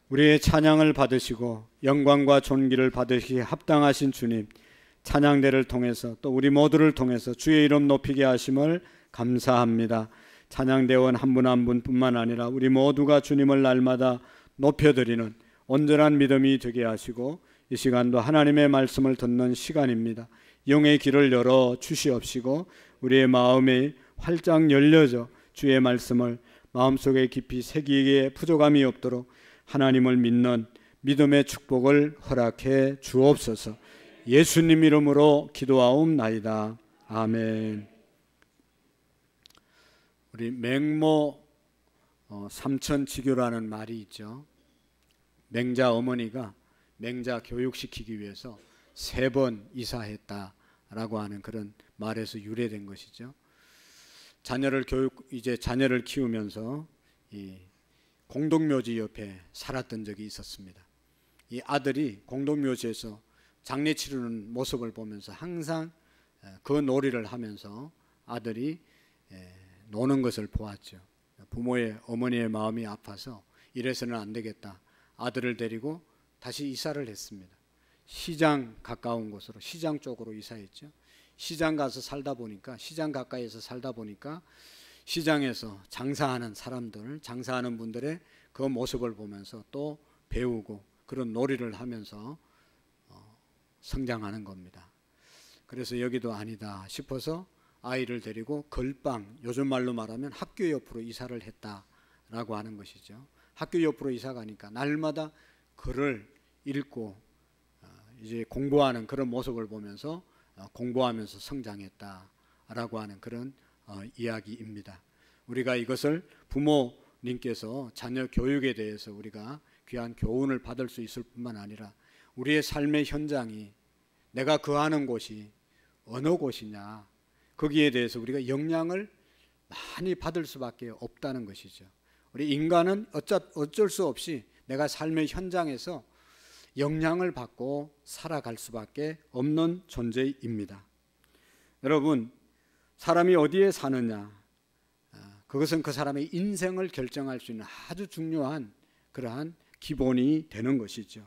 우리의 찬양을 받으시고 영광과 존귀를 받으시기에 합당하신 주님, 찬양대를 통해서 또 우리 모두를 통해서 주의 이름 높이게 하심을 감사합니다. 찬양대원 한 분 한 분뿐만 아니라 우리 모두가 주님을 날마다 높여드리는 온전한 믿음이 되게 하시고, 이 시간도 하나님의 말씀을 듣는 시간입니다. 영의 길을 열어 주시옵시고 우리의 마음이 활짝 열려져 주의 말씀을 마음속에 깊이 새기기에 부족함이 없도록 하나님을 믿는 믿음의 축복을 허락해 주옵소서. 예수님 이름으로 기도하옵나이다. 아멘. 우리 맹모 삼천지교라는 말이 있죠. 맹자 어머니가 맹자 교육시키기 위해서 3번 이사했다라고 하는 그런 말에서 유래된 것이죠. 자녀를 키우면서 이 공동묘지 옆에 살았던 적이 있었습니다. 이 아들이 공동묘지에서 장례 치르는 모습을 보면서 항상 그 놀이를 하면서 아들이 노는 것을 보았죠. 어머니의 마음이 아파서 이래서는 안 되겠다. 아들을 데리고 다시 이사를 했습니다. 시장 가까운 곳으로, 시장 쪽으로 이사했죠. 시장 가서 시장 가까이에서 살다 보니까 시장에서 장사하는 분들의 그 모습을 보면서 또 배우고 그런 놀이를 하면서 성장하는 겁니다. 그래서 여기도 아니다 싶어서 아이를 데리고 걸방, 요즘 말로 말하면 학교 옆으로 이사를 했다라고 하는 것이죠. 학교 옆으로 이사 가니까 날마다 글을 읽고 이제 공부하는 그런 모습을 보면서 공부하면서 성장했다라고 하는 그런 이야기입니다. 우리가 이것을 부모님께서 자녀 교육에 대해서 우리가 귀한 교훈을 받을 수 있을 뿐만 아니라 우리의 삶의 현장이, 내가 거하는 곳이 어느 곳이냐, 거기에 대해서 우리가 영향을 많이 받을 수밖에 없다는 것이죠. 우리 인간은 어쩔 수 없이 내가 삶의 현장에서 영향을 받고 살아갈 수밖에 없는 존재입니다. 여러분, 사람이 어디에 사느냐, 그것은 그 사람의 인생을 결정할 수 있는 아주 중요한 그러한 기본이 되는 것이죠.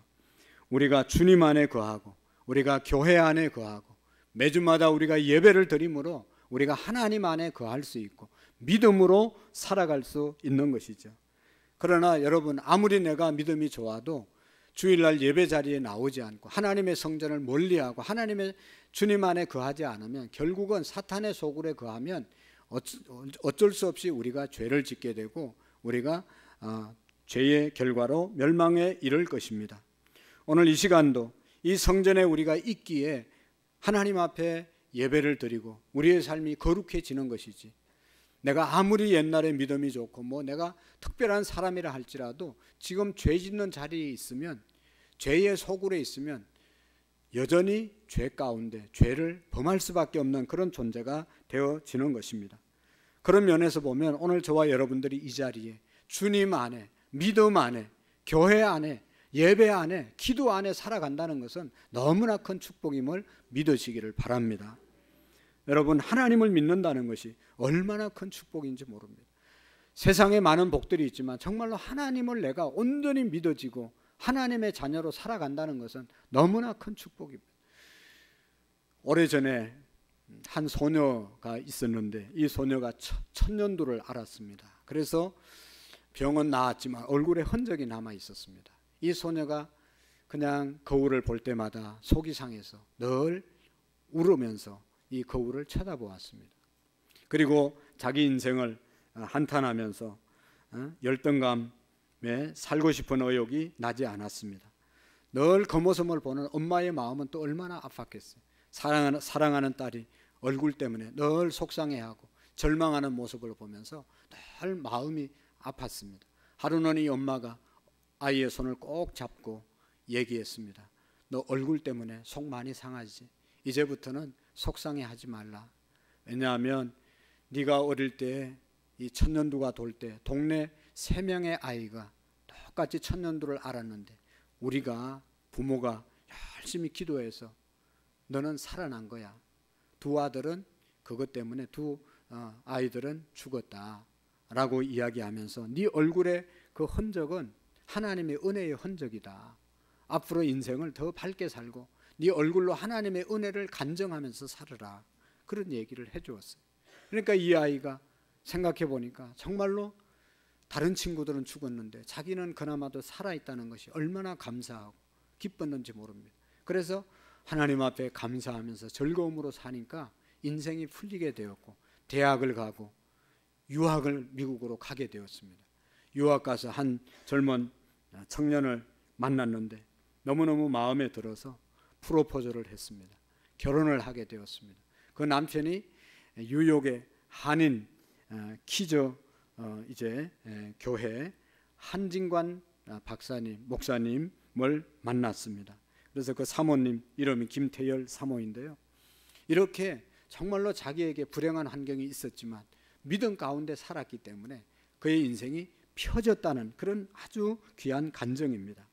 우리가 주님 안에 거하고 우리가 교회 안에 거하고 매주마다 우리가 예배를 드림으로 우리가 하나님 안에 거할 수 있고 믿음으로 살아갈 수 있는 것이죠. 그러나 여러분, 아무리 내가 믿음이 좋아도 주일날 예배 자리에 나오지 않고 하나님의 성전을 멀리하고 하나님의 주님 안에 거하지 않으면 결국은 사탄의 소굴에 거하면 어쩔 수 없이 우리가 죄를 짓게 되고 우리가 죄의 결과로 멸망에 이를 것입니다. 오늘 이 시간도 이 성전에 우리가 있기에 하나님 앞에 예배를 드리고 우리의 삶이 거룩해지는 것이지, 내가 아무리 옛날에 믿음이 좋고 내가 특별한 사람이라 할지라도 지금 죄 짓는 자리에 있으면, 죄의 소굴에 있으면 여전히 죄 가운데 죄를 범할 수밖에 없는 그런 존재가 되어지는 것입니다. 그런 면에서 보면 오늘 저와 여러분들이 이 자리에 주님 안에, 믿음 안에, 교회 안에, 예배 안에, 기도 안에 살아간다는 것은 너무나 큰 축복임을 믿으시기를 바랍니다. 여러분, 하나님을 믿는다는 것이 얼마나 큰 축복인지 모릅니다. 세상에 많은 복들이 있지만 정말로 하나님을 내가 온전히 믿어지고 하나님의 자녀로 살아간다는 것은 너무나 큰 축복입니다. 오래전에 한 소녀가 있었는데 이 소녀가 천년두를 앓았습니다. 그래서 병은 나았지만 얼굴에 흔적이 남아 있었습니다. 이 소녀가 그냥 거울을 볼 때마다 속이 상해서 늘 울으면서 이 거울을 쳐다보았습니다. 그리고 자기 인생을 한탄하면서 열등감에 살고 싶은 의욕이 나지 않았습니다. 늘 그 모습을 보는 엄마의 마음은 또 얼마나 아팠겠어요. 사랑하는 딸이 얼굴 때문에 늘 속상해하고 절망하는 모습을 보면서 늘 마음이 아팠습니다. 하루는 이 엄마가 아이의 손을 꼭 잡고 얘기했습니다. 너 얼굴 때문에 속 많이 상하지? 이제부터는 속상해하지 말라. 왜냐하면 네가 어릴 때 이 천년두가 돌 때 동네 3명의 아이가 똑같이 천년두를 앓았는데 우리가 부모가 열심히 기도해서 너는 살아난 거야. 2 아들은 그것 때문에 2 아이들은 죽었다 라고 이야기하면서 네 얼굴에 그 흔적은 하나님의 은혜의 흔적이다. 앞으로 인생을 더 밝게 살고 네 얼굴로 하나님의 은혜를 간증하면서 살아라. 그런 얘기를 해주었어요. 그러니까 이 아이가 생각해 보니까 정말로 다른 친구들은 죽었는데 자기는 그나마도 살아있다는 것이 얼마나 감사하고 기뻤는지 모릅니다. 그래서 하나님 앞에 감사하면서 즐거움으로 사니까 인생이 풀리게 되었고 대학을 가고 유학을 미국으로 가게 되었습니다. 유학 가서 한 젊은 청년을 만났는데 너무너무 마음에 들어서 프로포즈를 했습니다. 결혼을 하게 되었습니다. 그 남편이 뉴욕의 한인 키저 이제 교회 한진관 박사님 목사님을 만났습니다. 그래서 그 사모님 이름이 김태열 사모인데요. 이렇게 정말로 자기에게 불행한 환경이 있었지만 믿음 가운데 살았기 때문에 그의 인생이 펴졌다는 그런 아주 귀한 간증입니다.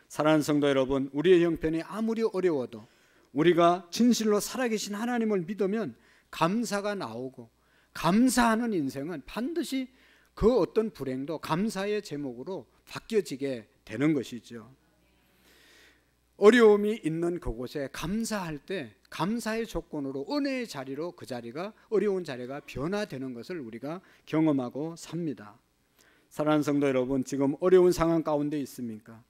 사랑하는 성도 여러분, 우리의 형편이 아무리 어려워도 우리가 진실로 살아계신 하나님을 믿으면 감사가 나오고 감사하는 인생은 반드시 그 어떤 불행도 감사의 제목으로 바뀌어지게 되는 것이죠. 어려움이 있는 그곳에 감사할 때 감사의 조건으로 은혜의 자리로 그 자리가 어려운 자리가 변화되는 것을 우리가 경험하고 삽니다. 사랑하는 성도 여러분, 지금 어려운 상황 가운데 있습니까?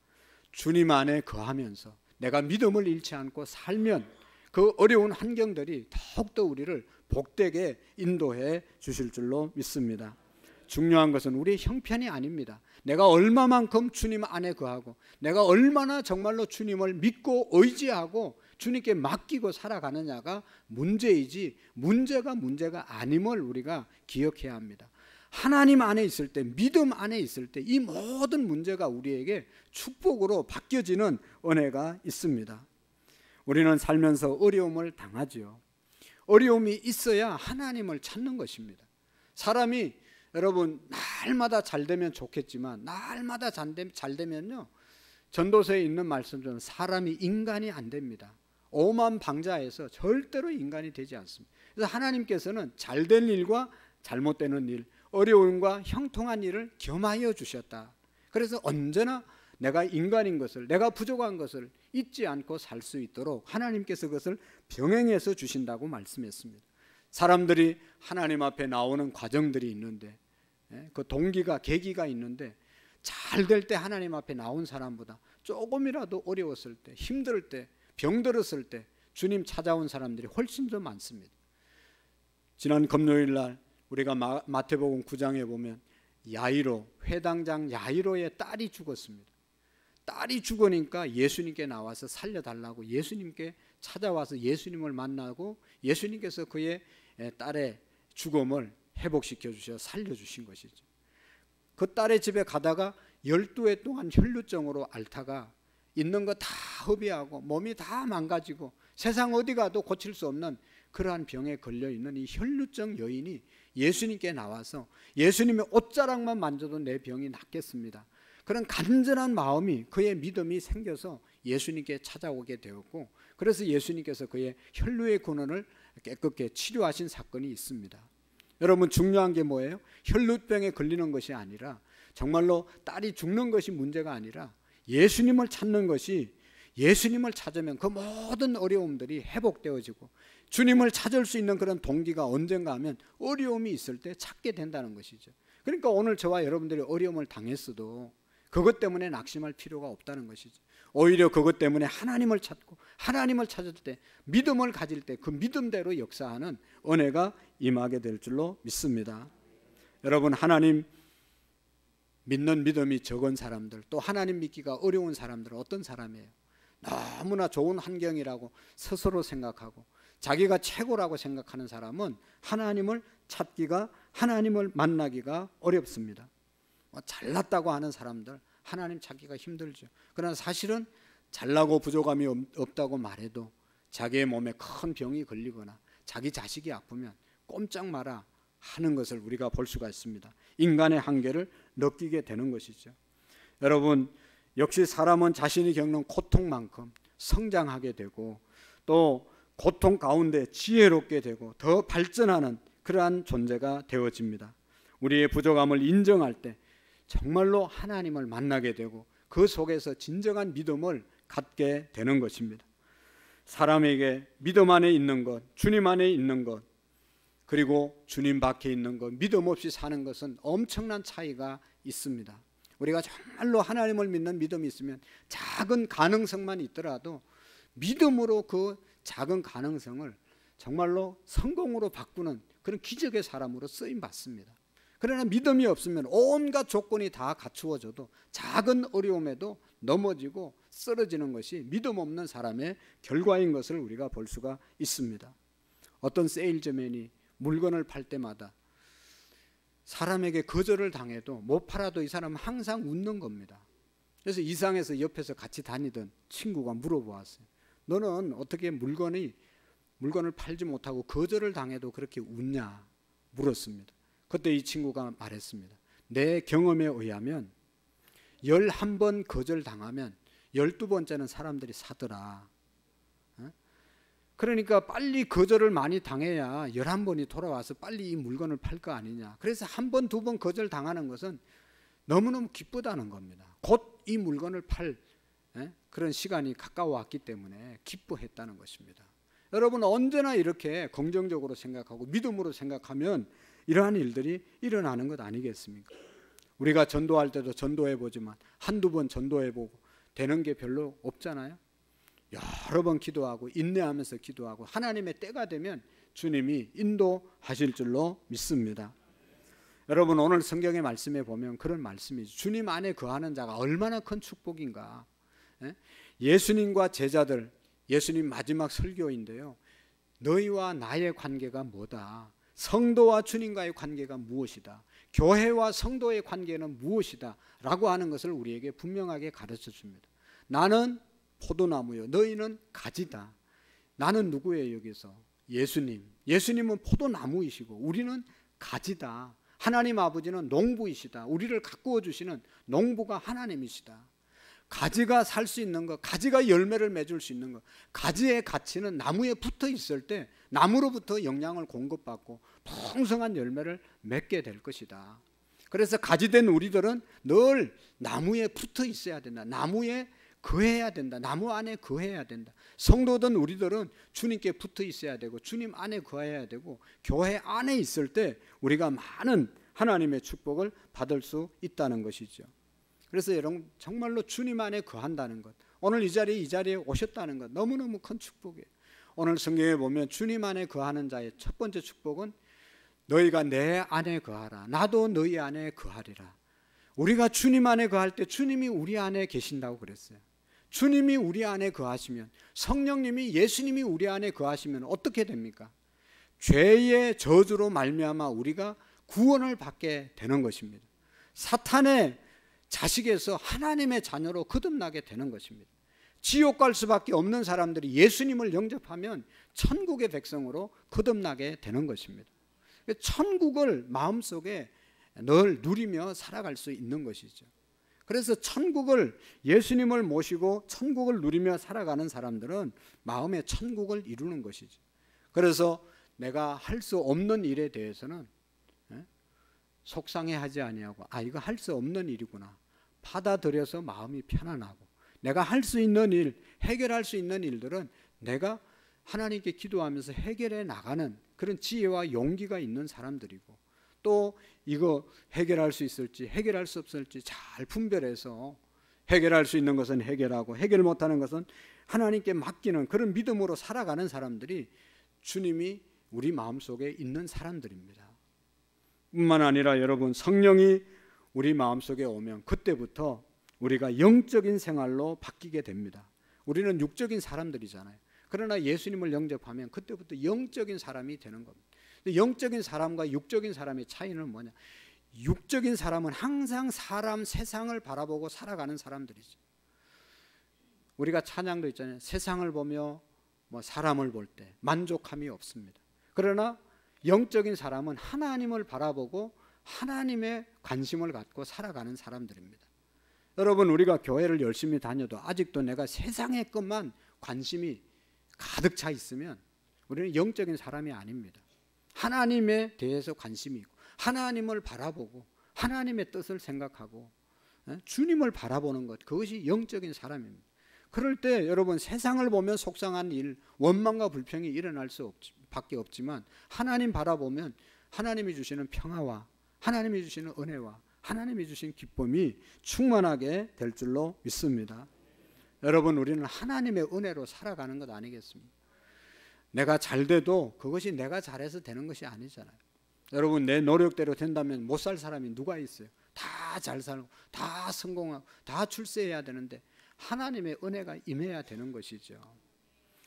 주님 안에 거하면서 내가 믿음을 잃지 않고 살면 그 어려운 환경들이 더욱더 우리를 복되게 인도해 주실 줄로 믿습니다. 중요한 것은 우리의 형편이 아닙니다. 내가 얼마만큼 주님 안에 거하고 내가 얼마나 정말로 주님을 믿고 의지하고 주님께 맡기고 살아가느냐가 문제이지 문제가 아님을 우리가 기억해야 합니다. 하나님 안에 있을 때, 믿음 안에 있을 때 이 모든 문제가 우리에게 축복으로 바뀌어지는 은혜가 있습니다. 우리는 살면서 어려움을 당하지요. 어려움이 있어야 하나님을 찾는 것입니다. 사람이 여러분 날마다 잘 되면 좋겠지만 날마다 잘 되면요, 전도서에 있는 말씀처럼 사람이 인간이 안 됩니다. 오만 방자에서 절대로 인간이 되지 않습니다. 그래서 하나님께서는 잘된 일과 잘못되는 일, 어려움과 형통한 일을 겸하여 주셨다. 그래서 언제나 내가 인간인 것을, 내가 부족한 것을 잊지 않고 살 수 있도록 하나님께서 그것을 병행해서 주신다고 말씀했습니다. 사람들이 하나님 앞에 나오는 과정들이 있는데 그 동기가 계기가 있는데 잘 될 때 하나님 앞에 나온 사람보다 조금이라도 어려웠을 때, 힘들 때, 병들었을 때 주님 찾아온 사람들이 훨씬 더 많습니다. 지난 금요일 날 우리가 마태복음 9장에 보면 야이로, 회당장 야이로의 딸이 죽었습니다. 딸이 죽으니까 예수님께 나와서 살려달라고 예수님께 찾아와서 예수님을 만나고 예수님께서 그의 딸의 죽음을 회복시켜 주셔 살려주신 것이죠. 그 딸의 집에 가다가 12해 동안 혈루증으로 앓다가 있는 거 다 허비하고 몸이 다 망가지고 세상 어디 가도 고칠 수 없는 그러한 병에 걸려있는 이 혈루증 여인이 예수님께 나와서 예수님의 옷자락만 만져도 내 병이 낫겠습니다. 그런 간절한 마음이, 그의 믿음이 생겨서 예수님께 찾아오게 되었고, 그래서 예수님께서 그의 혈루의 근원을 깨끗게 치료하신 사건이 있습니다. 여러분, 중요한 게 뭐예요? 혈루병에 걸리는 것이 아니라, 정말로 딸이 죽는 것이 문제가 아니라 예수님을 찾는 것이, 예수님을 찾으면 그 모든 어려움들이 회복되어지고 주님을 찾을 수 있는 그런 동기가 언젠가 하면 어려움이 있을 때 찾게 된다는 것이죠. 그러니까 오늘 저와 여러분들이 어려움을 당했어도 그것 때문에 낙심할 필요가 없다는 것이죠. 오히려 그것 때문에 하나님을 찾고 하나님을 찾을 때, 믿음을 가질 때 그 믿음대로 역사하는 은혜가 임하게 될 줄로 믿습니다. 여러분, 하나님 믿는 믿음이 적은 사람들, 또 하나님 믿기가 어려운 사람들은 어떤 사람이에요? 너무나 좋은 환경이라고 스스로 생각하고 자기가 최고라고 생각하는 사람은 하나님을 찾기가, 하나님을 만나기가 어렵습니다. 잘났다고 하는 사람들 하나님 찾기가 힘들죠. 그러나 사실은 잘나고 부족함이 없다고 말해도 자기의 몸에 큰 병이 걸리거나 자기 자식이 아프면 꼼짝 마라 하는 것을 우리가 볼 수가 있습니다. 인간의 한계를 느끼게 되는 것이죠. 여러분, 역시 사람은 자신이 겪는 고통만큼 성장하게 되고 또 고통 가운데 지혜롭게 되고 더 발전하는 그러한 존재가 되어집니다. 우리의 부족함을 인정할 때, 정말로 하나님을 만나게 되고 그 속에서 진정한 믿음을 갖게 되는 것입니다. 사람에게 믿음 안에 있는 것, 주님 안에 있는 것, 그리고 주님 밖에 있는 것, 믿음 없이 사는 것은 엄청난 차이가 있습니다. 우리가 정말로 하나님을 믿는 믿음이 있으면 작은 가능성만 있더라도 믿음으로 그 작은 가능성을 정말로 성공으로 바꾸는 그런 기적의 사람으로 쓰임 받습니다. 그러나 믿음이 없으면 온갖 조건이 다 갖추어져도 작은 어려움에도 넘어지고 쓰러지는 것이 믿음 없는 사람의 결과인 것을 우리가 볼 수가 있습니다. 어떤 세일즈맨이 물건을 팔 때마다 사람에게 거절을 당해도 못 팔아도 이 사람은 항상 웃는 겁니다. 그래서 이상해서 옆에서 같이 다니던 친구가 물어보았어요. 너는 어떻게 물건을 팔지 못하고 거절을 당해도 그렇게 웃냐 물었습니다. 그때 이 친구가 말했습니다. 내 경험에 의하면 11번 거절당하면 12번째는 사람들이 사더라. 그러니까 빨리 거절을 많이 당해야 11번이 돌아와서 빨리 이 물건을 팔 거 아니냐. 그래서 한 번, 두 번 거절당하는 것은 너무너무 기쁘다는 겁니다. 곧 이 물건을 팔 그런 시간이 가까워왔기 때문에 기뻐했다는 것입니다. 여러분 언제나 이렇게 긍정적으로 생각하고 믿음으로 생각하면 이러한 일들이 일어나는 것 아니겠습니까? 우리가 전도할 때도 전도해보지만 한두 번 전도해보고 되는 게 별로 없잖아요. 여러 번 기도하고 인내하면서 기도하고 하나님의 때가 되면 주님이 인도하실 줄로 믿습니다. 여러분 오늘 성경의 말씀에 보면 그런 말씀이죠. 주님 안에 거하는 자가 얼마나 큰 축복인가. 예수님과 제자들, 예수님 마지막 설교인데요. 너희와 나의 관계가 뭐다. 성도와 주님과의 관계가 무엇이다. 교회와 성도의 관계는 무엇이다 라고 하는 것을 우리에게 분명하게 가르쳐 줍니다. 나는 포도나무요 너희는 가지다. 나는 누구예요 여기서? 예수님. 예수님은 포도나무이시고 우리는 가지다. 하나님 아버지는 농부이시다. 우리를 가꾸어 주시는 농부가 하나님이시다. 가지가 살 수 있는 것, 가지가 열매를 맺을 수 있는 것, 가지의 가치는 나무에 붙어 있을 때 나무로부터 영양을 공급받고 풍성한 열매를 맺게 될 것이다. 그래서 가지된 우리들은 늘 나무에 붙어 있어야 된다. 나무에 거해야 된다. 나무 안에 거해야 된다. 성도든 우리들은 주님께 붙어 있어야 되고 주님 안에 거해야 되고 교회 안에 있을 때 우리가 많은 하나님의 축복을 받을 수 있다는 것이죠. 그래서 여러분 정말로 주님 안에 거한다는 것, 오늘 이 자리에 오셨다는 것 너무너무 큰 축복이에요. 오늘 성경에 보면 주님 안에 거하는 자의 첫 번째 축복은 너희가 내 안에 거하라. 나도 너희 안에 거하리라. 우리가 주님 안에 거할 때 주님이 우리 안에 계신다고 그랬어요. 주님이 우리 안에 거하시면, 성령님이 예수님이 우리 안에 거하시면 어떻게 됩니까? 죄의 저주로 말미암아 우리가 구원을 받게 되는 것입니다. 사탄의 자식에서 하나님의 자녀로 거듭나게 되는 것입니다. 지옥 갈 수밖에 없는 사람들이 예수님을 영접하면 천국의 백성으로 거듭나게 되는 것입니다. 천국을 마음속에 늘 누리며 살아갈 수 있는 것이죠. 그래서 천국을, 예수님을 모시고 천국을 누리며 살아가는 사람들은 마음의 천국을 이루는 것이죠. 그래서 내가 할 수 없는 일에 대해서는 속상해하지 아니하고 이거 할 수 없는 일이구나 받아들여서 마음이 편안하고, 내가 할 수 있는 일, 해결할 수 있는 일들은 내가 하나님께 기도하면서 해결해 나가는 그런 지혜와 용기가 있는 사람들이고, 또 이거 해결할 수 있을지 해결할 수 없을지 잘 분별해서 해결할 수 있는 것은 해결하고 해결 못하는 것은 하나님께 맡기는 그런 믿음으로 살아가는 사람들이 주님이 우리 마음속에 있는 사람들입니다. 뿐만 아니라 여러분, 성령이 우리 마음속에 오면 그때부터 우리가 영적인 생활로 바뀌게 됩니다. 우리는 육적인 사람들이잖아요. 그러나 예수님을 영접하면 그때부터 영적인 사람이 되는 겁니다. 영적인 사람과 육적인 사람의 차이는 뭐냐? 육적인 사람은 항상 세상을 바라보고 살아가는 사람들이죠. 우리가 찬양도 있잖아요. 세상을 보며 사람을 볼 때 만족함이 없습니다. 그러나 영적인 사람은 하나님을 바라보고 하나님의 관심을 갖고 살아가는 사람들입니다. 여러분, 우리가 교회를 열심히 다녀도 아직도 내가 세상의 것만 관심이 가득 차 있으면 우리는 영적인 사람이 아닙니다. 하나님에 대해서 관심이 있고 하나님을 바라보고 하나님의 뜻을 생각하고 주님을 바라보는 것, 그것이 영적인 사람입니다. 그럴 때 여러분, 세상을 보면 속상한 일, 원망과 불평이 일어날 수밖에 없지만 하나님 바라보면 하나님이 주시는 평화와 하나님이 주시는 은혜와 하나님이 주신 기쁨이 충만하게 될 줄로 믿습니다. 여러분, 우리는 하나님의 은혜로 살아가는 것 아니겠습니까? 내가 잘 돼도 그것이 내가 잘해서 되는 것이 아니잖아요. 여러분, 내 노력대로 된다면 못 살 사람이 누가 있어요? 다 잘 살고 다 성공하고 다 출세해야 되는데 하나님의 은혜가 임해야 되는 것이죠.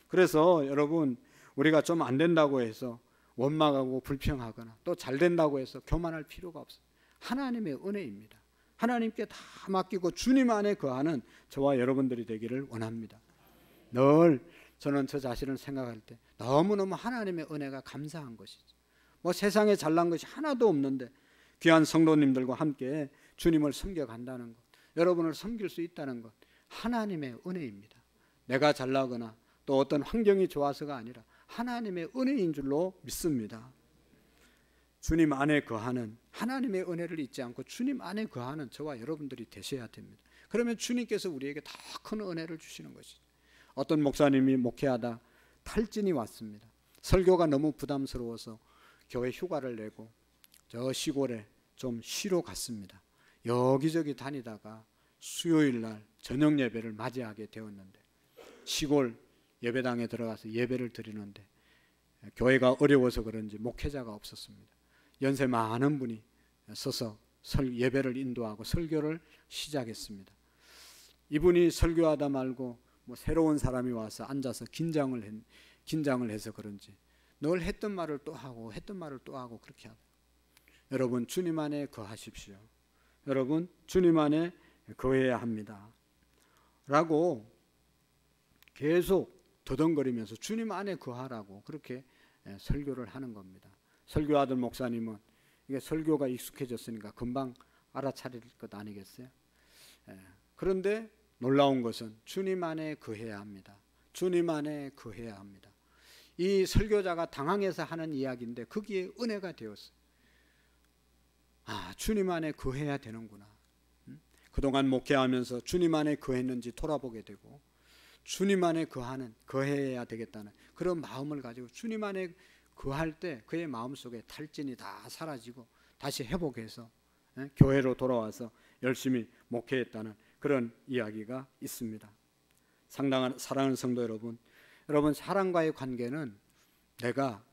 그래서 여러분, 우리가 좀 안 된다고 해서 원망하고 불평하거나 또 잘 된다고 해서 교만할 필요가 없어요. 하나님의 은혜입니다. 하나님께 다 맡기고 주님 안에 거하는 저와 여러분들이 되기를 원합니다. 늘 저는 저 자신을 생각할 때 너무너무 하나님의 은혜가 감사한 것이죠. 뭐 세상에 잘난 것이 하나도 없는데 귀한 성도님들과 함께 주님을 섬겨간다는 것, 여러분을 섬길 수 있다는 것, 하나님의 은혜입니다. 내가 잘나거나 또 어떤 환경이 좋아서가 아니라 하나님의 은혜인 줄로 믿습니다. 주님 안에 거하는, 하나님의 은혜를 잊지 않고 주님 안에 거하는 저와 여러분들이 되셔야 됩니다. 그러면 주님께서 우리에게 더 큰 은혜를 주시는 것이죠. 어떤 목사님이 목회하다 탈진이 왔습니다. 설교가 너무 부담스러워서 교회 휴가를 내고 저 시골에 좀 쉬러 갔습니다. 여기저기 다니다가 수요일 날 저녁 예배를 맞이하게 되었는데 시골 예배당에 들어가서 예배를 드리는데 교회가 어려워서 그런지 목회자가 없었습니다. 연세 많은 분이 서서 예배를 인도하고 설교를 시작했습니다. 이분이 설교하다 말고 뭐 새로운 사람이 와서 앉아서 긴장을 해서 그런지 늘 했던 말을 또 하고 했던 말을 또 하고 그렇게 하다. 여러분, 주님 안에 거하십시오. 여러분, 주님 안에 거해야 합니다. 라고 계속 더덩거리면서 주님 안에 거하라고 그렇게 설교를 하는 겁니다. 설교하던 목사님은 이게 설교가 익숙해졌으니까 금방 알아차릴 것 아니겠어요? 그런데 놀라운 것은 주님 안에 거해야 합니다. 주님 안에 거해야 합니다. 이 설교자가 당황해서 하는 이야기인데 거기에 은혜가 되었어요. 아, 주님 안에 거해야 되는구나. 그동안 목회하면서 주님 안에 거했는지 돌아보게 되고 주님 안에 거해야 되겠다는 그런 마음을 가지고 주님 안에 거할 때 그의 마음속에 탈진이 다 사라지고 다시 회복해서 교회로 돌아와서 열심히 목회했다는 그런 이야기가 있습니다. 사랑하는 성도 여러분, 사랑과의 관계는 내가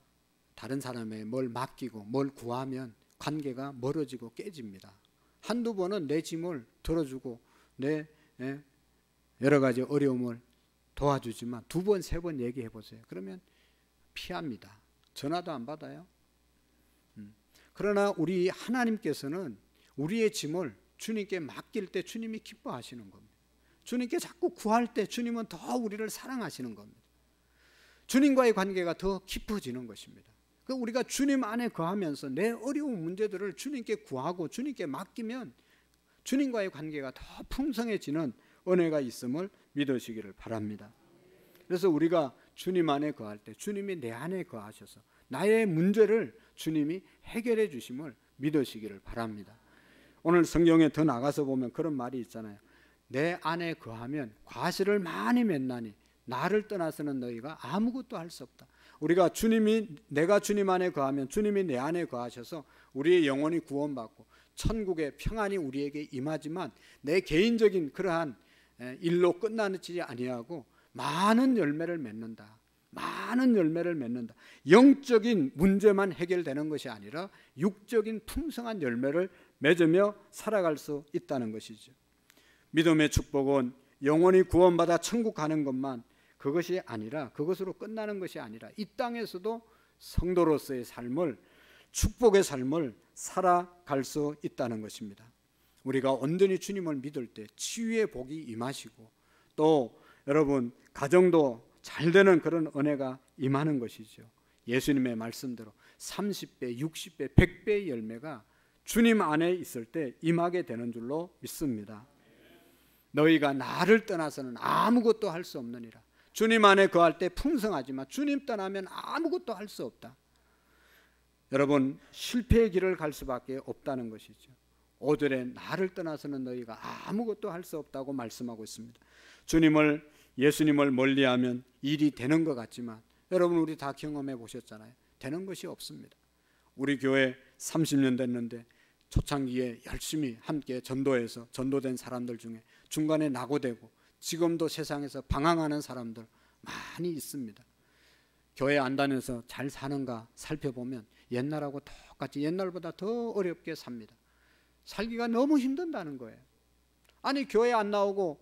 다른 사람에게 뭘 맡기고 뭘 구하면 관계가 멀어지고 깨집니다. 한두 번은 내 짐을 들어주고 내 여러 가지 어려움을 도와주지만 두 번, 세 번 얘기해 보세요. 그러면 피합니다. 전화도 안 받아요. 그러나 우리 하나님께서는 우리의 짐을 주님께 맡길 때 주님이 기뻐하시는 겁니다. 주님께 자꾸 구할 때 주님은 더 우리를 사랑하시는 겁니다. 주님과의 관계가 더 깊어지는 것입니다. 우리가 주님 안에 거하면서 내 어려운 문제들을 주님께 구하고 주님께 맡기면 주님과의 관계가 더 풍성해지는 은혜가 있음을 믿으시기를 바랍니다. 그래서 우리가 주님 안에 거할 때 주님이 내 안에 거하셔서 나의 문제를 주님이 해결해 주심을 믿으시기를 바랍니다. 오늘 성경에 더 나가서 보면 그런 말이 있잖아요. 내 안에 거하면 과실을 많이 맺나니 나를 떠나서는 너희가 아무것도 할 수 없다. 내가 주님 안에 거하면 주님이 내 안에 거하셔서 우리의 영혼이 구원받고 천국의 평안이 우리에게 임하지만 내 개인적인 그러한 일로 끝나지 아니하고 많은 열매를 맺는다. 많은 열매를 맺는다. 영적인 문제만 해결되는 것이 아니라 육적인 풍성한 열매를 맺으며 살아갈 수 있다는 것이죠. 믿음의 축복은 영혼이 구원받아 천국 가는 것만 그것이 아니라 그것으로 끝나는 것이 아니라 이 땅에서도 성도로서의 삶을 축복의 삶을 살아갈 수 있다는 것입니다. 우리가 온전히 주님을 믿을 때 치유의 복이 임하시고 또 여러분 가정도 잘 되는 그런 은혜가 임하는 것이죠. 예수님의 말씀대로 30배, 60배, 100배의 열매가 주님 안에 있을 때 임하게 되는 줄로 믿습니다. 너희가 나를 떠나서는 아무것도 할 수 없느니라. 주님 안에 거할 때 풍성하지만 주님 떠나면 아무것도 할 수 없다. 여러분 실패의 길을 갈 수밖에 없다는 것이죠. 5절에 나를 떠나서는 너희가 아무것도 할 수 없다고 말씀하고 있습니다. 주님을, 예수님을 멀리하면 일이 되는 것 같지만 여러분 우리 다 경험해 보셨잖아요. 되는 것이 없습니다. 우리 교회 30년 됐는데 초창기에 열심히 함께 전도해서 전도된 사람들 중에 중간에 낙오되고 지금도 세상에서 방황하는 사람들 많이 있습니다. 교회 안 다녀서 잘 사는가 살펴보면 옛날하고 똑같이 옛날보다 더 어렵게 삽니다. 살기가 너무 힘든다는 거예요. 아니 교회 안 나오고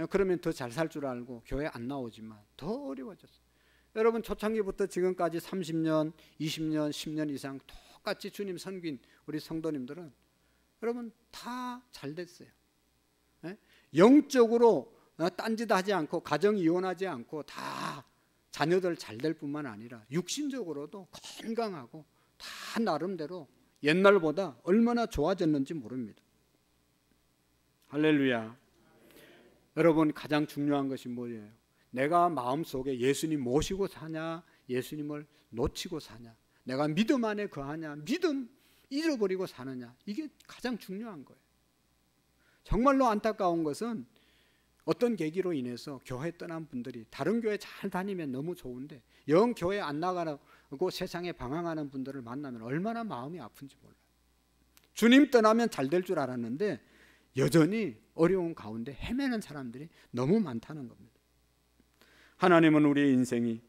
그러면 더 잘 살 줄 알고 교회 안 나오지만 더 어려워졌어요. 여러분 초창기부터 지금까지 30년, 20년, 10년 이상 똑같이 주님 섬긴 우리 성도님들은 여러분 다 잘 됐어요. 영적으로 딴짓하지 않고 가정 이혼하지 않고 다 자녀들 잘 될 뿐만 아니라 육신적으로도 건강하고 다 나름대로 옛날보다 얼마나 좋아졌는지 모릅니다. 할렐루야. 여러분 가장 중요한 것이 뭐예요? 내가 마음속에 예수님 모시고 사냐, 예수님을 놓치고 사냐, 내가 믿음 안에 거하냐, 믿음 잃어버리고 사느냐, 이게 가장 중요한 거예요. 정말로 안타까운 것은 어떤 계기로 인해서 교회 떠난 분들이 다른 교회 잘 다니면 너무 좋은데 영 교회 안 나가고 세상에 방황하는 분들을 만나면 얼마나 마음이 아픈지 몰라요. 주님 떠나면 잘 될 줄 알았는데 여전히 어려운 가운데 헤매는 사람들이 너무 많다는 겁니다. 하나님은 우리의 인생이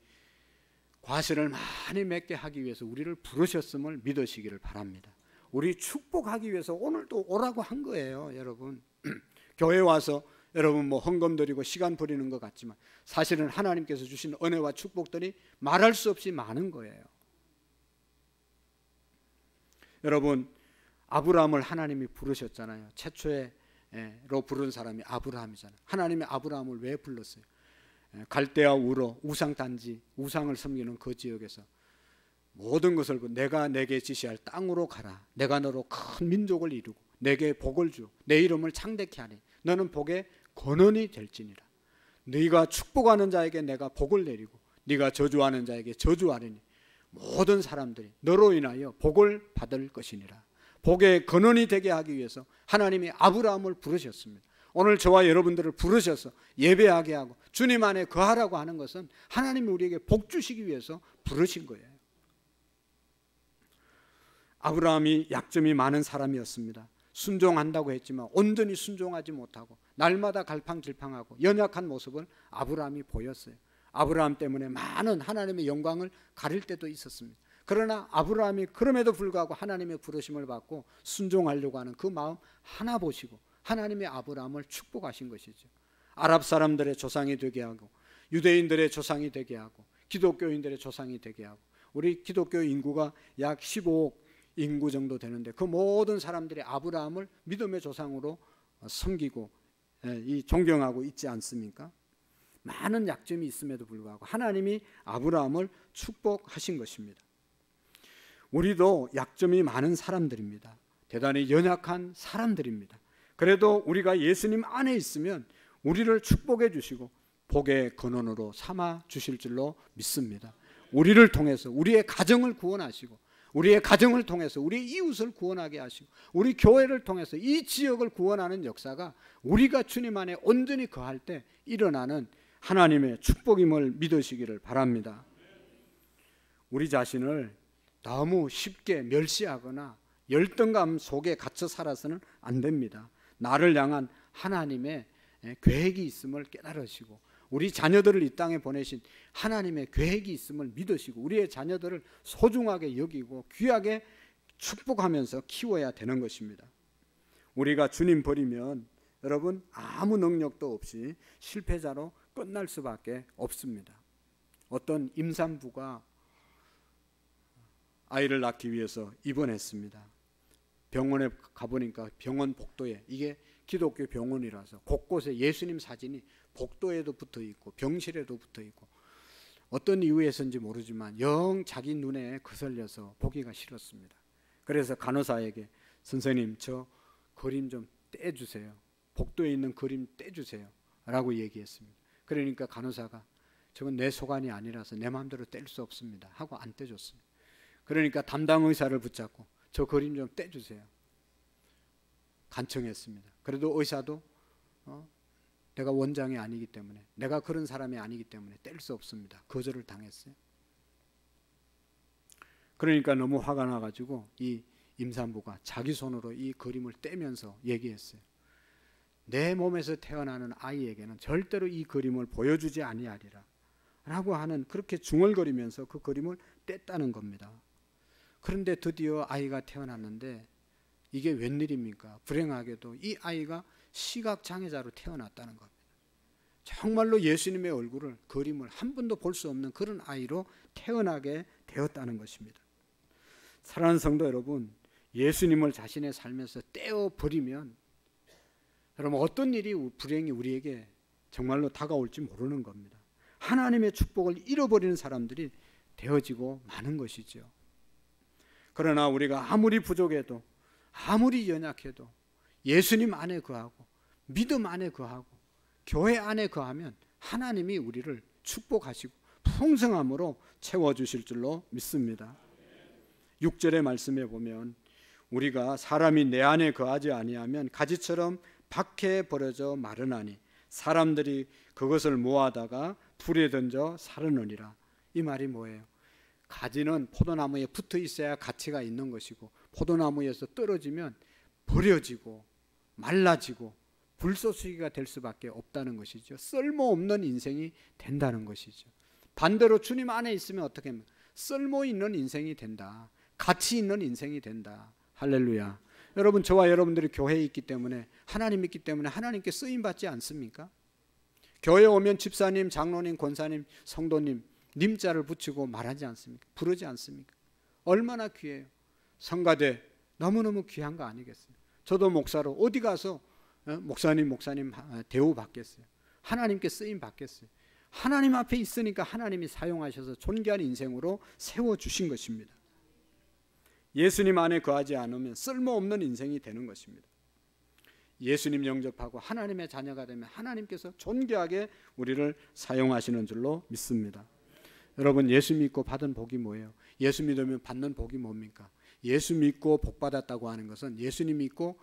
과실을 많이 맺게 하기 위해서 우리를 부르셨음을 믿으시기를 바랍니다. 우리 축복하기 위해서 오늘도 오라고 한 거예요. 여러분 교회 와서 여러분 뭐 헌금 드리고 시간 버리는 것 같지만 사실은 하나님께서 주신 은혜와 축복들이 말할 수 없이 많은 거예요. 여러분 아브라함을 하나님이 부르셨잖아요. 최초로 부른 사람이 아브라함이잖아요. 하나님이 아브라함을 왜 불렀어요? 갈대아 우르 우상단지 우상을 섬기는 그 지역에서 모든 것을 내가 내게 지시할 땅으로 가라. 내가 너로 큰 민족을 이루고 내게 복을 주 내 이름을 창대케 하리. 너는 복의 근원이 될지니라. 네가 축복하는 자에게 내가 복을 내리고 네가 저주하는 자에게 저주하리니 모든 사람들이 너로 인하여 복을 받을 것이니라. 복의 근원이 되게 하기 위해서 하나님이 아브라함을 부르셨습니다. 오늘 저와 여러분들을 부르셔서 예배하게 하고 주님 안에 거하라고 하는 것은 하나님이 우리에게 복 주시기 위해서 부르신 거예요. 아브라함이 약점이 많은 사람이었습니다. 순종한다고 했지만 온전히 순종하지 못하고 날마다 갈팡질팡하고 연약한 모습을 아브라함이 보였어요. 아브라함 때문에 많은 하나님의 영광을 가릴 때도 있었습니다. 그러나 아브라함이 그럼에도 불구하고 하나님의 부르심을 받고 순종하려고 하는 그 마음 하나 보시고 하나님의 아브라함을 축복하신 것이죠. 아랍 사람들의 조상이 되게 하고 유대인들의 조상이 되게 하고 기독교인들의 조상이 되게 하고 우리 기독교 인구가 약 15억 인구 정도 되는데 그 모든 사람들이 아브라함을 믿음의 조상으로 섬기고 존경하고 있지 않습니까? 많은 약점이 있음에도 불구하고 하나님이 아브라함을 축복하신 것입니다. 우리도 약점이 많은 사람들입니다. 대단히 연약한 사람들입니다. 그래도 우리가 예수님 안에 있으면 우리를 축복해 주시고 복의 근원으로 삼아 주실 줄로 믿습니다. 우리를 통해서 우리의 가정을 구원하시고 우리의 가정을 통해서 우리의 이웃을 구원하게 하시고 우리 교회를 통해서 이 지역을 구원하는 역사가 우리가 주님 안에 온전히 거할 때 일어나는 하나님의 축복임을 믿으시기를 바랍니다. 우리 자신을 너무 쉽게 멸시하거나 열등감 속에 갇혀 살아서는 안 됩니다. 나를 향한 하나님의 계획이 있음을 깨달으시고 우리 자녀들을 이 땅에 보내신 하나님의 계획이 있음을 믿으시고 우리의 자녀들을 소중하게 여기고 귀하게 축복하면서 키워야 되는 것입니다. 우리가 주님 버리면 여러분 아무 능력도 없이 실패자로 끝날 수밖에 없습니다. 어떤 임산부가 아이를 낳기 위해서 입원했습니다. 병원에 가보니까 병원 복도에 이게 기독교 병원이라서 곳곳에 예수님 사진이 복도에도 붙어 있고 병실에도 붙어 있고 어떤 이유에서인지 모르지만 영 자기 눈에 거슬려서 보기가 싫었습니다. 그래서 간호사에게 선생님 저 그림 좀 떼주세요. 복도에 있는 그림 떼주세요 라고 얘기했습니다. 그러니까 간호사가 저건 내 소관이 아니라서 내 마음대로 뗄 수 없습니다 하고 안 떼줬습니다. 그러니까 담당 의사를 붙잡고 저 그림 좀 떼주세요. 간청했습니다. 그래도 의사도 내가 원장이 아니기 때문에, 내가 그런 사람이 아니기 때문에 뗄 수 없습니다. 거절을 당했어요. 그러니까 너무 화가 나가지고 이 임산부가 자기 손으로 이 그림을 떼면서 얘기했어요. 내 몸에서 태어나는 아이에게는 절대로 이 그림을 보여주지 아니하리라 라고 하는, 그렇게 중얼거리면서 그 그림을 뗐다는 겁니다. 그런데 드디어 아이가 태어났는데 이게 웬일입니까? 불행하게도 이 아이가 시각장애자로 태어났다는 겁니다. 정말로 예수님의 얼굴을, 그림을 한 번도 볼 수 없는 그런 아이로 태어나게 되었다는 것입니다. 사랑하는 성도 여러분, 예수님을 자신의 삶에서 떼어버리면 여러분 어떤 일이, 불행이 우리에게 정말로 다가올지 모르는 겁니다. 하나님의 축복을 잃어버리는 사람들이 되어지고 마는 것이죠. 그러나 우리가 아무리 부족해도, 아무리 연약해도 예수님 안에 거하고 믿음 안에 거하고 교회 안에 거하면 하나님이 우리를 축복하시고 풍성함으로 채워주실 줄로 믿습니다. 6절의 말씀에 보면 우리가 사람이 내 안에 거하지 아니하면 가지처럼 밖에 버려져 마르나니 사람들이 그것을 모아다가 불에 던져 사르느니라. 이 말이 뭐예요? 가지는 포도나무에 붙어 있어야 가치가 있는 것이고, 포도나무에서 떨어지면 버려지고 말라지고 불쏘시개가 될 수밖에 없다는 것이죠. 쓸모없는 인생이 된다는 것이죠. 반대로 주님 안에 있으면 어떻게 합니까? 쓸모 있는 인생이 된다. 가치 있는 인생이 된다. 할렐루야. 여러분, 저와 여러분들이 교회에 있기 때문에, 하나님 있기 때문에 하나님께 쓰임받지 않습니까? 교회에 오면 집사님, 장로님, 권사님, 성도님 님자를 붙이고 말하지 않습니까? 부르지 않습니까? 얼마나 귀해요. 성가대 너무너무 귀한 거 아니겠어요? 저도 목사로 어디 가서 목사님 대우 받겠어요? 하나님께 쓰임 받겠어요? 하나님 앞에 있으니까 하나님이 사용하셔서 존귀한 인생으로 세워주신 것입니다. 예수님 안에 거하지 않으면 쓸모없는 인생이 되는 것입니다. 예수님 영접하고 하나님의 자녀가 되면 하나님께서 존귀하게 우리를 사용하시는 줄로 믿습니다. 여러분, 예수 믿고 받은 복이 뭐예요? 예수 믿으면 받는 복이 뭡니까? 예수 믿고 복 받았다고 하는 것은 예수님 믿고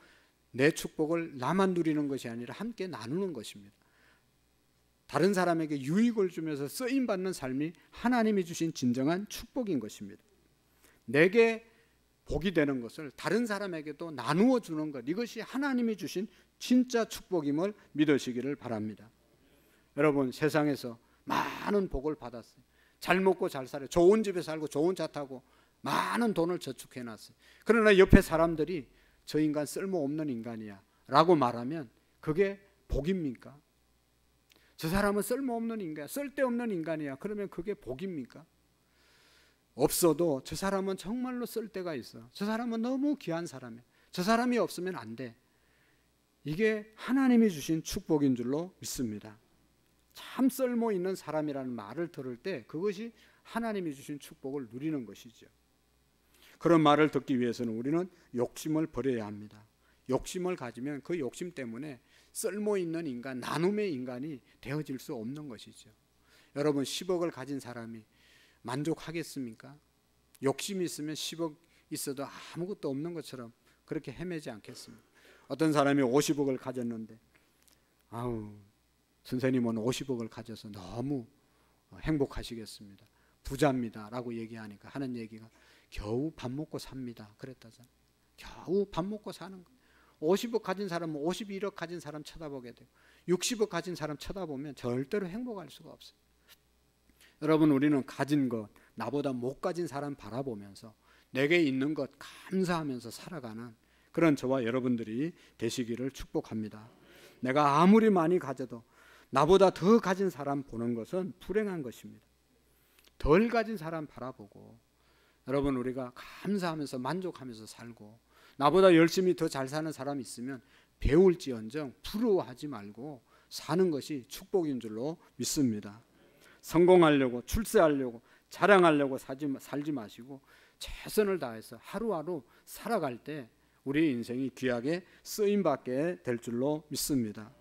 내 축복을 나만 누리는 것이 아니라 함께 나누는 것입니다. 다른 사람에게 유익을 주면서 쓰임받는 삶이 하나님이 주신 진정한 축복인 것입니다. 내게 복이 되는 것을 다른 사람에게도 나누어 주는 것, 이것이 하나님이 주신 진짜 축복임을 믿으시기를 바랍니다. 여러분, 세상에서 많은 복을 받았어요. 잘 먹고 잘 살아요. 좋은 집에 살고 좋은 차 타고 많은 돈을 저축해 놨어요. 그러나 옆에 사람들이 저 인간 쓸모없는 인간이야 라고 말하면 그게 복입니까? 저 사람은 쓸모없는 인간이야, 쓸데없는 인간이야, 그러면 그게 복입니까? 없어도 저 사람은 정말로 쓸데가 있어, 저 사람은 너무 귀한 사람이야, 저 사람이 없으면 안 돼. 이게 하나님이 주신 축복인 줄로 믿습니다. 참 쓸모 있는 사람이라는 말을 들을 때 그것이 하나님이 주신 축복을 누리는 것이죠. 그런 말을 듣기 위해서는 우리는 욕심을 버려야 합니다. 욕심을 가지면 그 욕심 때문에 쓸모 있는 인간, 나눔의 인간이 되어질 수 없는 것이죠. 여러분, 10억을 가진 사람이 만족하겠습니까? 욕심이 있으면 10억 있어도 아무것도 없는 것처럼 그렇게 헤매지 않겠습니까? 어떤 사람이 50억을 가졌는데, 아우, 선생님은 50억을 가져서 너무 행복하시겠습니다, 부자입니다 라고 얘기하니까 하는 얘기가 겨우 밥 먹고 삽니다 그랬다잖아요. 겨우 밥 먹고 사는 거. 50억 가진 사람은 51억 가진 사람 쳐다보게 되고 60억 가진 사람 쳐다보면 절대로 행복할 수가 없어요. 여러분, 우리는 가진 것, 나보다 못 가진 사람 바라보면서 내게 있는 것 감사하면서 살아가는 그런 저와 여러분들이 되시기를 축복합니다. 내가 아무리 많이 가져도 나보다 더 가진 사람 보는 것은 불행한 것입니다. 덜 가진 사람 바라보고, 여러분, 우리가 감사하면서 만족하면서 살고, 나보다 열심히 더 잘 사는 사람이 있으면 배울지언정 부러워하지 말고 사는 것이 축복인 줄로 믿습니다. 성공하려고, 출세하려고, 자랑하려고 살지 마시고 최선을 다해서 하루하루 살아갈 때 우리의 인생이 귀하게 쓰임받게 될 줄로 믿습니다.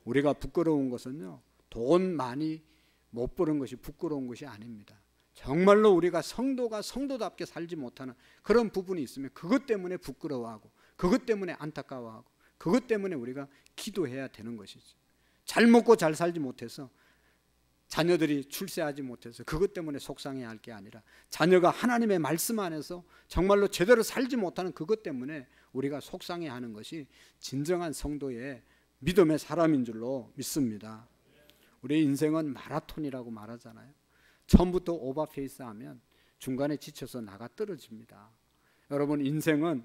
우리가 부끄러운 것은요, 돈 많이 못 버는 것이 부끄러운 것이 아닙니다. 정말로 우리가 성도가 성도답게 살지 못하는 그런 부분이 있으면 그것 때문에 부끄러워하고, 그것 때문에 안타까워하고, 그것 때문에 우리가 기도해야 되는 것이지. 잘 먹고 잘 살지 못해서, 자녀들이 출세하지 못해서 그것 때문에 속상해야 할 게 아니라, 자녀가 하나님의 말씀 안에서 정말로 제대로 살지 못하는 그것 때문에 우리가 속상해하는 것이 진정한 성도의 믿음의 사람인 줄로 믿습니다. 우리의 인생은 마라톤이라고 말하잖아요. 처음부터 오버페이스 하면 중간에 지쳐서 나가 떨어집니다. 여러분, 인생의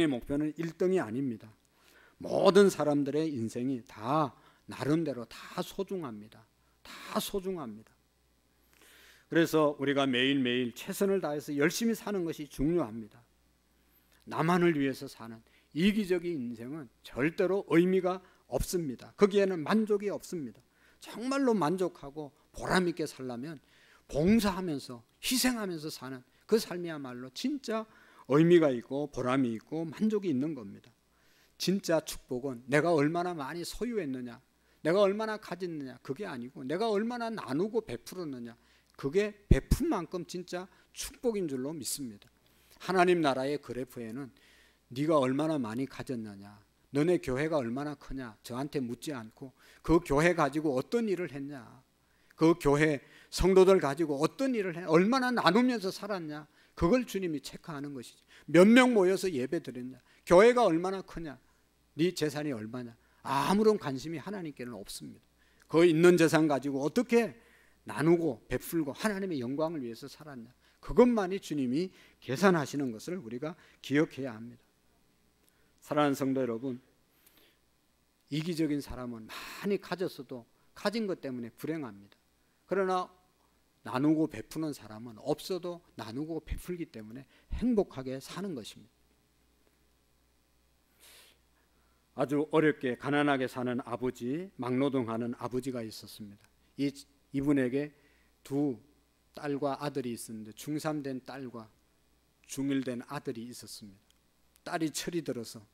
목표는 1등이 아닙니다. 모든 사람들의 인생이 다 나름대로 다 소중합니다. 다 소중합니다. 그래서 우리가 매일매일 최선을 다해서 열심히 사는 것이 중요합니다. 나만을 위해서 사는 이기적인 인생은 절대로 의미가 없습니다. 거기에는 만족이 없습니다. 정말로 만족하고 보람 있게 살려면 봉사하면서 희생하면서 사는 그 삶이야말로 진짜 의미가 있고 보람이 있고 만족이 있는 겁니다. 진짜 축복은 내가 얼마나 많이 소유했느냐, 내가 얼마나 가졌느냐, 그게 아니고 내가 얼마나 나누고 베풀었느냐, 그게 베푼 만큼 진짜 축복인 줄로 믿습니다. 하나님 나라의 그래프에는 네가 얼마나 많이 가졌느냐, 너네 교회가 얼마나 크냐 저한테 묻지 않고 그 교회 가지고 어떤 일을 했냐, 그 교회 성도들 가지고 어떤 일을 했냐, 얼마나 나누면서 살았냐, 그걸 주님이 체크하는 것이지. 몇 명 모여서 예배 드렸냐, 교회가 얼마나 크냐, 네 재산이 얼마냐, 아무런 관심이 하나님께는 없습니다. 그 있는 재산 가지고 어떻게 나누고 베풀고 하나님의 영광을 위해서 살았냐, 그것만이 주님이 계산하시는 것을 우리가 기억해야 합니다. 사랑하는 성도 여러분, 이기적인 사람은 많이 가졌어도 가진 것 때문에 불행합니다. 그러나 나누고 베푸는 사람은 없어도 나누고 베풀기 때문에 행복하게 사는 것입니다. 아주 어렵게 가난하게 사는 아버지, 막노동하는 아버지가 있었습니다. 이분에게 두 딸과 아들이 있었는데 중3 된 딸과 중1 된 아들이 있었습니다. 딸이 철이 들어서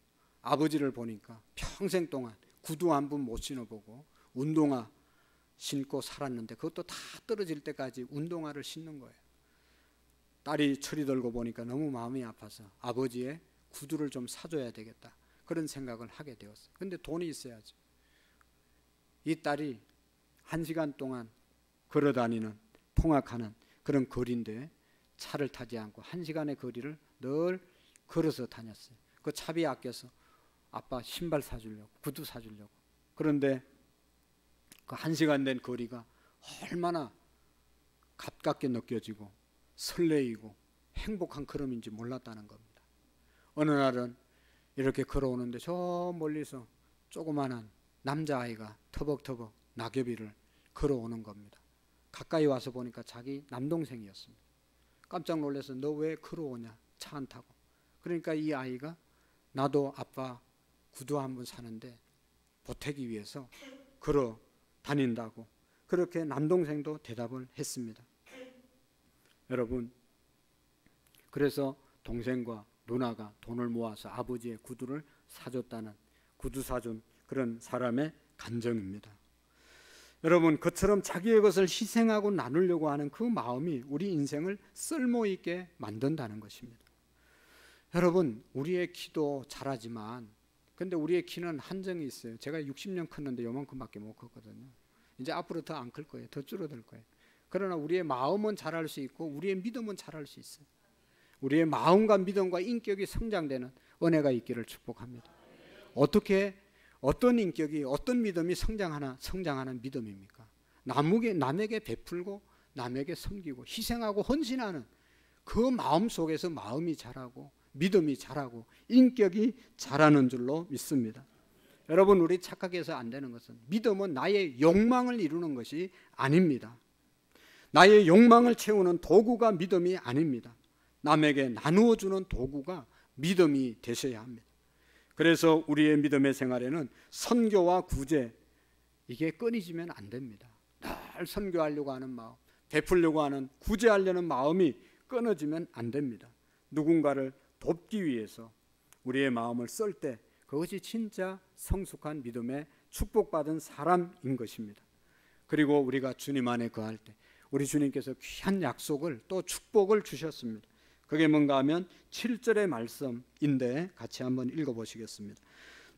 아버지를 보니까 평생 동안 구두 한 번 못 신어보고 운동화 신고 살았는데 그것도 다 떨어질 때까지 운동화를 신는 거예요. 딸이 철이 들고 보니까 너무 마음이 아파서 아버지의 구두를 좀 사줘야 되겠다, 그런 생각을 하게 되었어요. 그런데 돈이 있어야죠. 이 딸이 1시간 동안 걸어다니는 통학하는 그런 거리인데 차를 타지 않고 1시간의 거리를 늘 걸어서 다녔어요. 그 차비 아껴서 아빠 신발 사주려고, 구두 사주려고. 그런데 그 1시간 된 거리가 얼마나 가깝게 느껴지고 설레이고 행복한 걸음인지 몰랐다는 겁니다. 어느 날은 이렇게 걸어오는데 저 멀리서 조그마한 남자아이가 터벅터벅 낙엽이를 걸어오는 겁니다. 가까이 와서 보니까 자기 남동생이었습니다. 깜짝 놀라서 너 왜 걸어오냐, 차 안 타고. 그러니까 이 아이가 나도 아빠 구두 한 번 사는데 보태기 위해서 걸어 다닌다고, 그렇게 남동생도 대답을 했습니다. 여러분, 그래서 동생과 누나가 돈을 모아서 아버지의 구두를 사줬다는, 구두 사준 그런 사람의 간증입니다. 여러분, 그처럼 자기의 것을 희생하고 나누려고 하는 그 마음이 우리 인생을 쓸모있게 만든다는 것입니다. 여러분, 우리의 키도 잘하지만 근데 우리의 키는 한정이 있어요. 제가 60년 컸는데 요만큼밖에 못 컸거든요. 이제 앞으로 더 안 클 거예요. 더 줄어들 거예요. 그러나 우리의 마음은 잘할 수 있고 우리의 믿음은 잘할 수 있어요. 우리의 마음과 믿음과 인격이 성장되는 은혜가 있기를 축복합니다. 어떻게, 어떤 인격이, 어떤 믿음이 성장하는 믿음입니까? 남에게 베풀고 남에게 섬기고 희생하고 헌신하는 그 마음 속에서 마음이 자라고 믿음이 자라고 인격이 자라는 줄로 믿습니다. 여러분, 우리 착각해서 안 되는 것은 믿음은 나의 욕망을 이루는 것이 아닙니다. 나의 욕망을 채우는 도구가 믿음이 아닙니다. 남에게 나누어 주는 도구가 믿음이 되셔야 합니다. 그래서 우리의 믿음의 생활에는 선교와 구제, 이게 끊이지면 안 됩니다. 늘 선교하려고 하는 마음, 베풀려고 하는, 구제하려는 마음이 끊어지면 안 됩니다. 누군가를 돕기 위해서 우리의 마음을 쓸 때 그것이 진짜 성숙한 믿음의 축복받은 사람인 것입니다. 그리고 우리가 주님 안에 거할 때 우리 주님께서 귀한 약속을 또 축복을 주셨습니다. 그게 뭔가 하면 7절의 말씀인데 같이 한번 읽어보시겠습니다.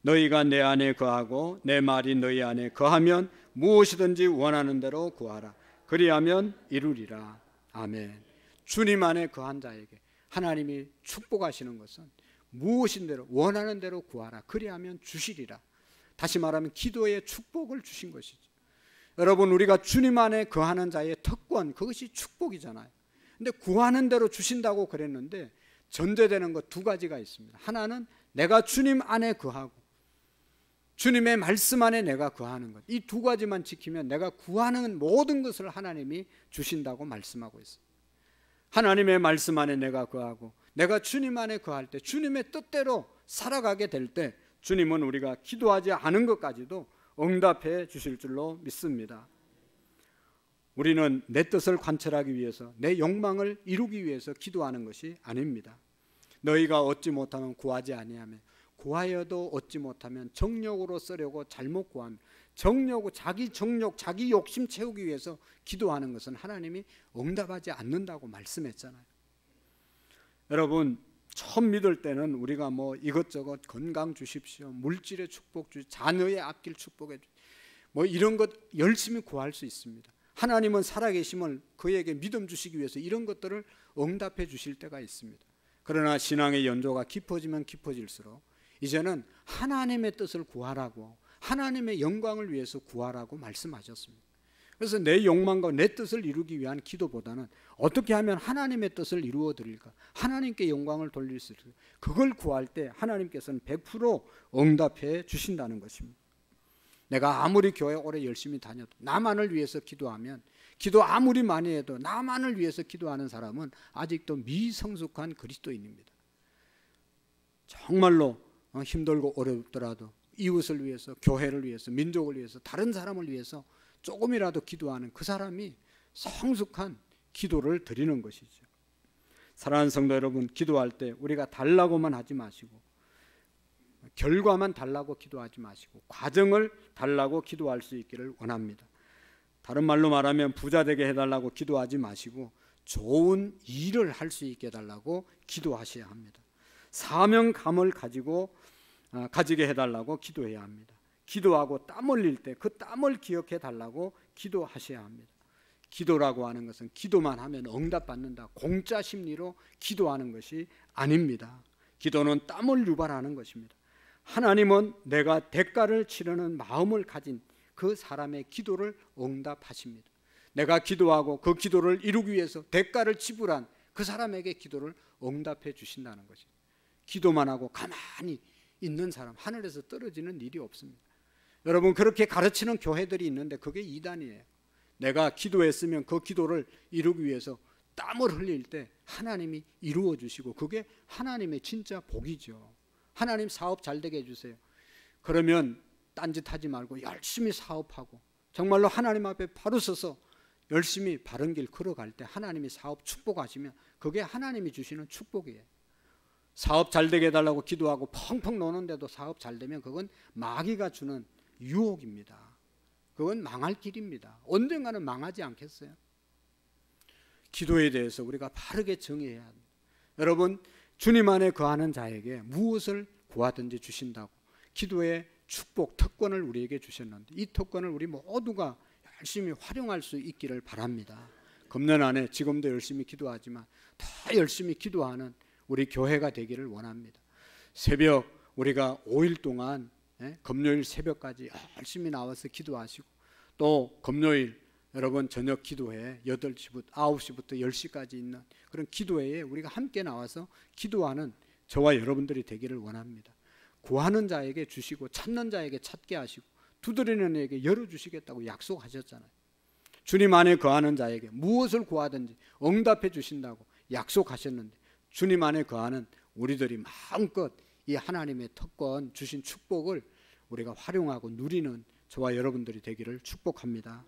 너희가 내 안에 거하고 내 말이 너희 안에 거하면 무엇이든지 원하는 대로 구하라. 그리하면 이루리라. 아멘. 주님 안에 거한 자에게 하나님이 축복하시는 것은 무엇인대로 원하는 대로 구하라. 그리하면 주시리라. 다시 말하면 기도의 축복을 주신 것이죠. 여러분, 우리가 주님 안에 거하는 자의 특권, 그것이 축복이잖아요. 근데 구하는 대로 주신다고 그랬는데 전제되는 것 두 가지가 있습니다. 하나는 내가 주님 안에 거하고 주님의 말씀 안에 내가 거하는 것. 이 두 가지만 지키면 내가 구하는 모든 것을 하나님이 주신다고 말씀하고 있습니다. 하나님의 말씀 안에 내가 거하고 내가 주님 안에 거할 때, 주님의 뜻대로 살아가게 될 때 주님은 우리가 기도하지 않은 것까지도 응답해 주실 줄로 믿습니다. 우리는 내 뜻을 관철하기 위해서, 내 욕망을 이루기 위해서 기도하는 것이 아닙니다. 너희가 얻지 못하면 구하지 아니하며 구하여도 얻지 못하면 정욕으로 쓰려고 잘못 구하며, 자기 정욕, 자기 욕심 채우기 위해서 기도하는 것은 하나님이 응답하지 않는다고 말씀했잖아요. 여러분, 처음 믿을 때는 우리가 뭐 이것저것 건강 주십시오, 물질의 축복 주십시오, 자녀의 앞길 축복해 주십시오, 뭐 이런 것 열심히 구할 수 있습니다. 하나님은 살아계심을 그에게 믿음 주시기 위해서 이런 것들을 응답해 주실 때가 있습니다. 그러나 신앙의 연조가 깊어지면 깊어질수록 이제는 하나님의 뜻을 구하라고, 하나님의 영광을 위해서 구하라고 말씀하셨습니다. 그래서 내 욕망과 내 뜻을 이루기 위한 기도보다는 어떻게 하면 하나님의 뜻을 이루어 드릴까, 하나님께 영광을 돌릴 수 있을까, 그걸 구할 때 하나님께서는 100% 응답해 주신다는 것입니다. 내가 아무리 교회 오래 열심히 다녀도 나만을 위해서 기도하면, 기도 아무리 많이 해도 나만을 위해서 기도하는 사람은 아직도 미성숙한 그리스도인입니다. 정말로 힘들고 어렵더라도 이웃을 위해서, 교회를 위해서, 민족을 위해서, 다른 사람을 위해서 조금이라도 기도하는 그 사람이 성숙한 기도를 드리는 것이죠. 사랑하는 성도 여러분, 기도할 때 우리가 달라고만 하지 마시고, 결과만 달라고 기도하지 마시고, 과정을 달라고 기도할 수 있기를 원합니다. 다른 말로 말하면 부자 되게 해달라고 기도하지 마시고 좋은 일을 할 수 있게 해달라고 기도하셔야 합니다. 사명감을 가지게 해달라고 기도해야 합니다. 기도하고 땀 흘릴 때 그 땀을 기억해 달라고 기도하셔야 합니다. 기도라고 하는 것은 기도만 하면 응답받는다, 공짜 심리로 기도하는 것이 아닙니다. 기도는 땀을 유발하는 것입니다. 하나님은 내가 대가를 치르는 마음을 가진 그 사람의 기도를 응답하십니다. 내가 기도하고 그 기도를 이루기 위해서 대가를 지불한 그 사람에게 기도를 응답해 주신다는 것입니다. 기도만 하고 가만히 있는 사람, 하늘에서 떨어지는 일이 없습니다. 여러분, 그렇게 가르치는 교회들이 있는데 그게 이단이에요. 내가 기도했으면 그 기도를 이루기 위해서 땀을 흘릴 때 하나님이 이루어 주시고, 그게 하나님의 진짜 복이죠. 하나님 사업 잘 되게 해주세요. 그러면 딴짓하지 말고 열심히 사업하고 정말로 하나님 앞에 바로 서서 열심히 바른 길 걸어갈 때 하나님이 사업 축복하시면 그게 하나님이 주시는 축복이에요. 사업 잘 되게 해달라고 기도하고 펑펑 노는데도 사업 잘 되면 그건 마귀가 주는 유혹입니다. 그건 망할 길입니다. 언젠가는 망하지 않겠어요? 기도에 대해서 우리가 바르게 정의해야 합니다. 여러분, 주님 안에 거하는 자에게 무엇을 구하든지 주신다고 기도의 축복, 특권을 우리에게 주셨는데 이 특권을 우리 모두가 열심히 활용할 수 있기를 바랍니다. 금년 안에 지금도 열심히 기도하지만 더 열심히 기도하는 우리 교회가 되기를 원합니다. 새벽 우리가 5일 동안 금요일 새벽까지 열심히 나와서 기도하시고, 또 금요일 여러분 저녁 기도회 8시부터 9시부터 10시까지 있는 그런 기도회에 우리가 함께 나와서 기도하는 저와 여러분들이 되기를 원합니다. 구하는 자에게 주시고 찾는 자에게 찾게 하시고 두드리는 이에게 열어주시겠다고 약속하셨잖아요. 주님 안에 거하는 자에게 무엇을 구하든지 응답해 주신다고 약속하셨는데, 주님 안에 거하는 우리들이 마음껏 이 하나님의 특권 주신 축복을 우리가 활용하고 누리는 저와 여러분들이 되기를 축복합니다.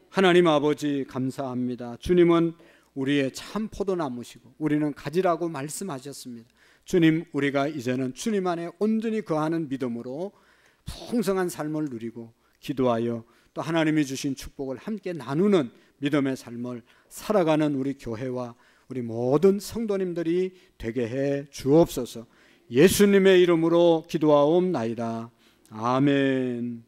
하나님 아버지 감사합니다. 주님은 우리의 참 포도나무시고 우리는 가지라고 말씀하셨습니다. 주님, 우리가 이제는 주님 안에 온전히 거하는 믿음으로 풍성한 삶을 누리고 기도하여 또 하나님이 주신 축복을 함께 나누는 믿음의 삶을 살아가는 우리 교회와 우리 모든 성도님들이 되게 해 주옵소서. 예수님의 이름으로 기도하옵나이다. 아멘.